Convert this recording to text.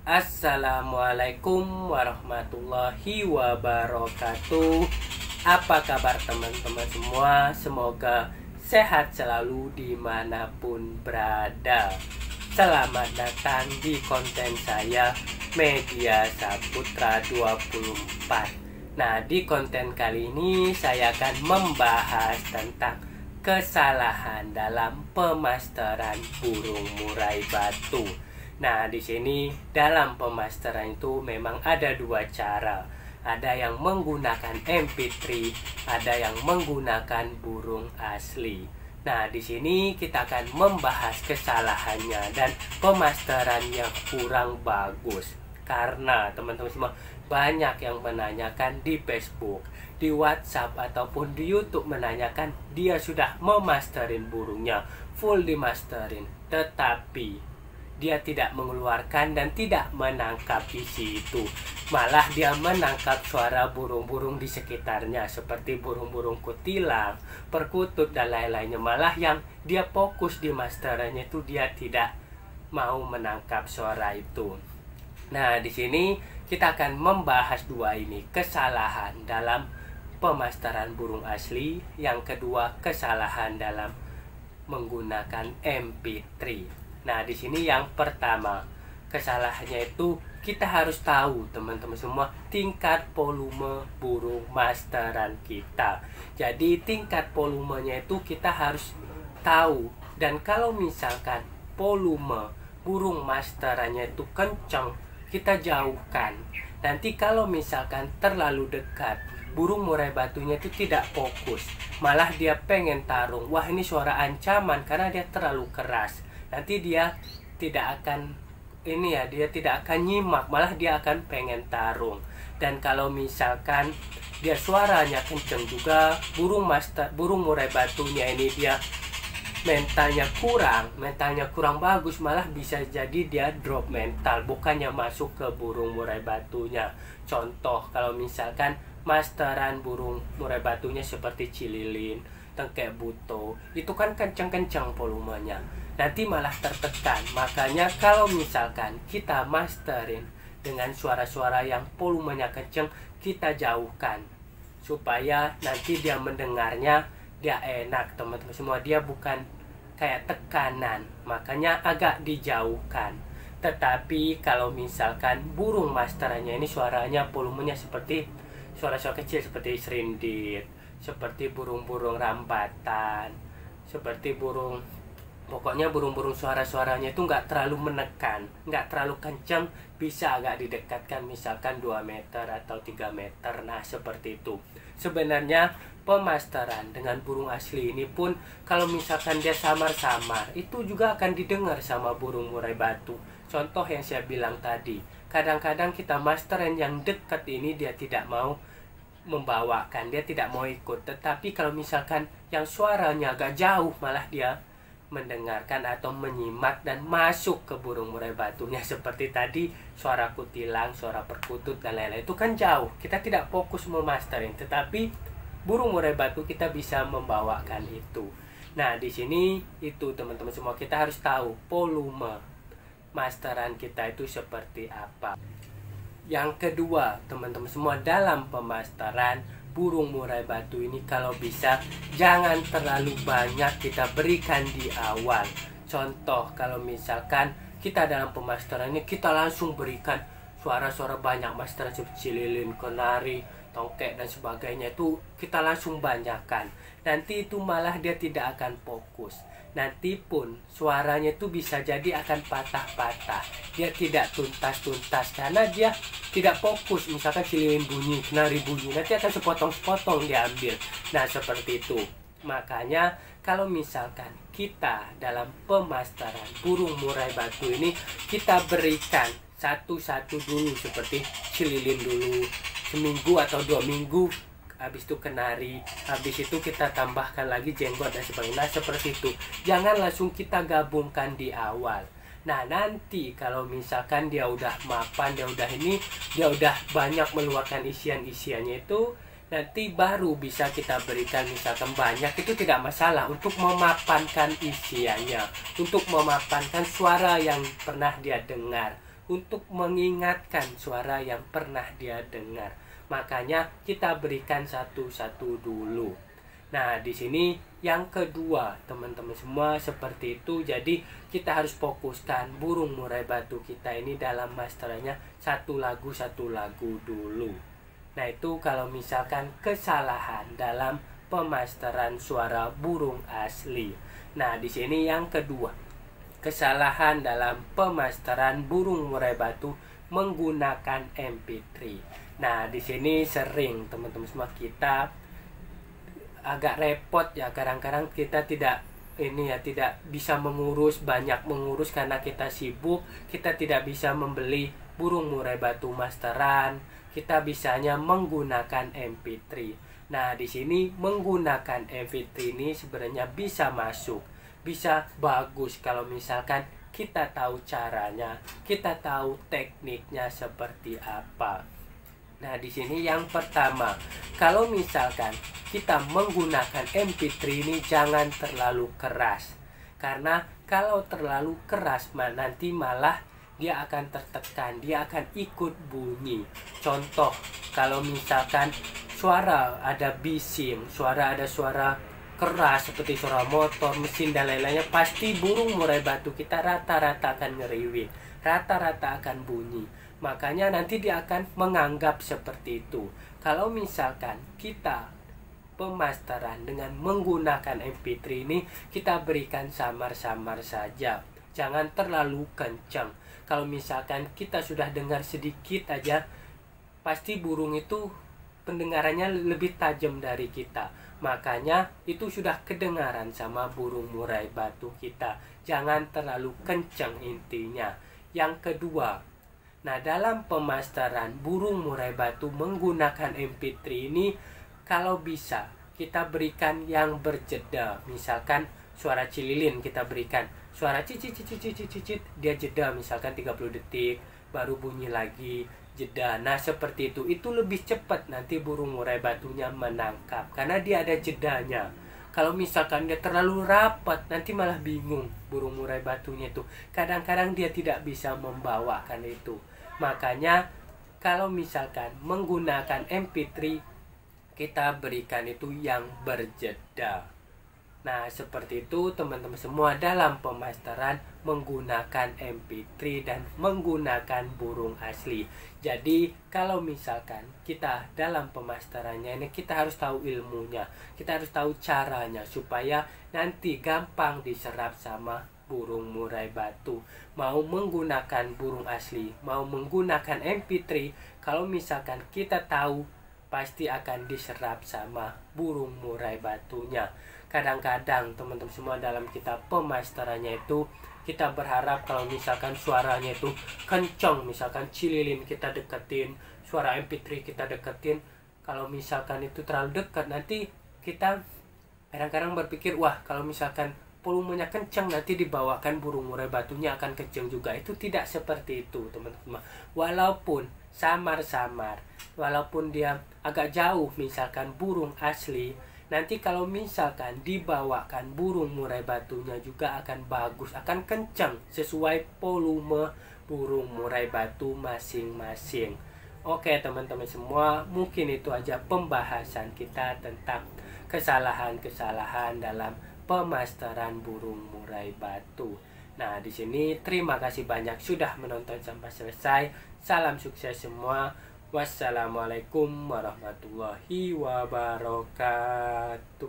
Assalamualaikum warahmatullahi wabarakatuh. Apa kabar teman-teman semua? Semoga sehat selalu dimanapun berada. Selamat datang di konten saya Media Saputra 24. Nah, di konten kali ini saya akan membahas tentang kesalahan dalam pemasteran burung murai batu. Nah, di sini dalam pemasteran itu memang ada dua cara. Ada yang menggunakan MP3, ada yang menggunakan burung asli. Nah, di sini kita akan membahas kesalahannya dan pemasteran yang kurang bagus. Karena teman-teman semua banyak yang menanyakan di Facebook, di WhatsApp ataupun di YouTube menanyakan dia sudah memasterin burungnya, full dimasterin, tetapi dia tidak mengeluarkan dan tidak menangkap isi itu. Malah dia menangkap suara burung-burung di sekitarnya seperti burung-burung kutilang, perkutut dan lain-lainnya. Malah yang dia fokus di masterannya itu dia tidak mau menangkap suara itu. Nah, di sini kita akan membahas dua ini, kesalahan dalam pemasteran burung asli, yang kedua kesalahan dalam menggunakan MP3. Nah, di sini yang pertama, kesalahannya itu kita harus tahu teman-teman semua tingkat volume burung masteran kita. Jadi tingkat volumenya itu kita harus tahu. Dan kalau misalkan volume burung masterannya itu kencang, kita jauhkan. Nanti kalau misalkan terlalu dekat, burung murai batunya itu tidak fokus. Malah dia pengen tarung. Wah, ini suara ancaman karena dia terlalu keras. Nanti dia tidak akan dia tidak akan nyimak, malah dia akan pengen tarung. Dan kalau misalkan dia suaranya kenceng juga, burung murai batunya ini dia mentalnya kurang bagus, malah bisa jadi dia drop mental, bukannya masuk ke burung murai batunya. Contoh, kalau misalkan masteran burung murai batunya seperti cililin, tengkek buto, itu kan kenceng-kenceng volumenya, nanti malah tertekan. Makanya kalau misalkan kita masterin dengan suara-suara yang volumenya kenceng, kita jauhkan supaya nanti dia mendengarnya dia enak teman-teman semua, dia bukan kayak tekanan, makanya agak dijauhkan. Tetapi kalau misalkan burung masterannya ini suaranya volumenya seperti suara-suara kecil seperti serindit, seperti burung-burung rambatan, seperti pokoknya burung-burung suara-suaranya itu nggak terlalu menekan, nggak terlalu kencang, bisa agak didekatkan misalkan 2 meter atau 3 meter. Nah, seperti itu. Sebenarnya pemasteran dengan burung asli ini pun kalau misalkan dia samar-samar, itu juga akan didengar sama burung murai batu. Contoh yang saya bilang tadi, kadang-kadang kita masteran yang dekat ini dia tidak mau membawakan, dia tidak mau ikut. Tetapi kalau misalkan yang suaranya agak jauh, malah dia mendengarkan atau menyimak dan masuk ke burung murai batunya. Seperti tadi suara kutilang, suara perkutut dan lain-lain, itu kan jauh, kita tidak fokus memasterin, tetapi burung murai batu kita bisa membawakan itu. Nah, di sini itu teman-teman semua, kita harus tahu volume masteran kita itu seperti apa. Yang kedua teman-teman semua, dalam pemasteran burung murai batu ini kalau bisa jangan terlalu banyak kita berikan di awal. Contoh, kalau misalkan kita dalam pemasteran ini kita langsung berikan suara-suara banyak masteran seperti cililin, kenari, tongkek dan sebagainya, itu kita langsung banyakkan. Nanti itu malah dia tidak akan fokus. Nanti pun suaranya itu bisa jadi akan patah-patah, dia tidak tuntas-tuntas karena dia tidak fokus. Misalkan cililin bunyi, kenari bunyi, nanti akan sepotong-sepotong diambil. Nah, seperti itu. Makanya kalau misalkan kita dalam pemasteran burung murai batu ini, kita berikan satu-satu dulu, seperti cililin dulu seminggu atau 2 minggu, habis itu kenari, habis itu kita tambahkan lagi jenggot dan sebagainya. Nah, seperti itu. Jangan langsung kita gabungkan di awal. Nah, nanti kalau misalkan dia udah mapan, dia udah banyak meluarkan isian-isiannya itu, nanti baru bisa kita berikan misalkan banyak, itu tidak masalah untuk memapankan isiannya, untuk memapankan suara yang pernah dia dengar, untuk mengingatkan suara yang pernah dia dengar. Makanya kita berikan satu-satu dulu. Nah, di sini yang kedua, teman-teman semua seperti itu. Jadi kita harus fokuskan burung murai batu kita ini dalam masterannya satu lagu dulu. Nah, itu kalau misalkan kesalahan dalam pemasteran suara burung asli. Nah, di sini yang kedua, kesalahan dalam pemasteran burung murai batu menggunakan MP3. Nah, di sini sering teman-teman semua kita agak repot ya, kadang-kadang kita tidak bisa banyak mengurus karena kita sibuk, kita tidak bisa membeli burung murai batu masteran, kita bisanya menggunakan MP3. Nah, di sini menggunakan MP3 ini sebenarnya bisa masuk, bisa bagus kalau misalkan kita tahu caranya, kita tahu tekniknya seperti apa. Nah, di sini yang pertama, kalau misalkan kita menggunakan MP3 ini jangan terlalu keras. Karena kalau terlalu keras nanti malah dia akan tertekan, dia akan ikut bunyi. Contoh, kalau misalkan suara ada bising, ada suara keras seperti suara motor, mesin dan lain-lainnya, pasti burung murai batu kita rata-rata akan ngeriwing, rata-rata akan bunyi. Makanya nanti dia akan menganggap seperti itu. Kalau misalkan kita pemasteran dengan menggunakan MP3 ini, kita berikan samar-samar saja, jangan terlalu kencang. Kalau misalkan kita sudah dengar sedikit aja, pasti burung itu pendengarannya lebih tajam dari kita. Makanya itu sudah kedengaran sama burung murai batu kita. Jangan terlalu kencang intinya. Yang kedua, nah, dalam pemasteran burung murai batu menggunakan MP3 ini, kalau bisa kita berikan yang berjeda. Misalkan suara cililin kita berikan suara cicit, dia jeda misalkan 30 detik, baru bunyi lagi, jeda. Nah, seperti itu lebih cepat nanti burung murai batunya menangkap karena dia ada jedanya. Kalau misalkan dia terlalu rapat, nanti malah bingung burung murai batunya itu. Kadang-kadang dia tidak bisa membawakan itu. Makanya kalau misalkan menggunakan MP3, kita berikan itu yang berjeda. Nah, seperti itu teman-teman semua dalam pemasteran menggunakan MP3 dan menggunakan burung asli. Jadi kalau misalkan kita dalam pemasterannya ini, kita harus tahu ilmunya, kita harus tahu caranya supaya nanti gampang diserap sama burung murai batu. Mau menggunakan burung asli, mau menggunakan MP3, kalau misalkan kita tahu, pasti akan diserap sama burung murai batunya. Kadang-kadang teman-teman semua dalam kita pemasterannya itu, kita berharap kalau misalkan suaranya itu kencang, misalkan cililin kita deketin, suara MP3 kita deketin. Kalau misalkan itu terlalu dekat, nanti kita kadang-kadang berpikir, wah kalau misalkan volumenya kencang nanti dibawakan burung murai batunya akan kencang juga. Itu tidak seperti itu teman-teman. Walaupun samar-samar, walaupun dia agak jauh misalkan burung asli, nanti kalau misalkan dibawakan burung murai batunya juga akan bagus, akan kencang sesuai volume burung murai batu masing-masing. Oke teman-teman semua, mungkin itu aja pembahasan kita tentang kesalahan-kesalahan dalam pemasteran burung murai batu. Nah, di sini terima kasih banyak sudah menonton sampai selesai. Salam sukses semua. Wassalamualaikum warahmatullahi wabarakatuh.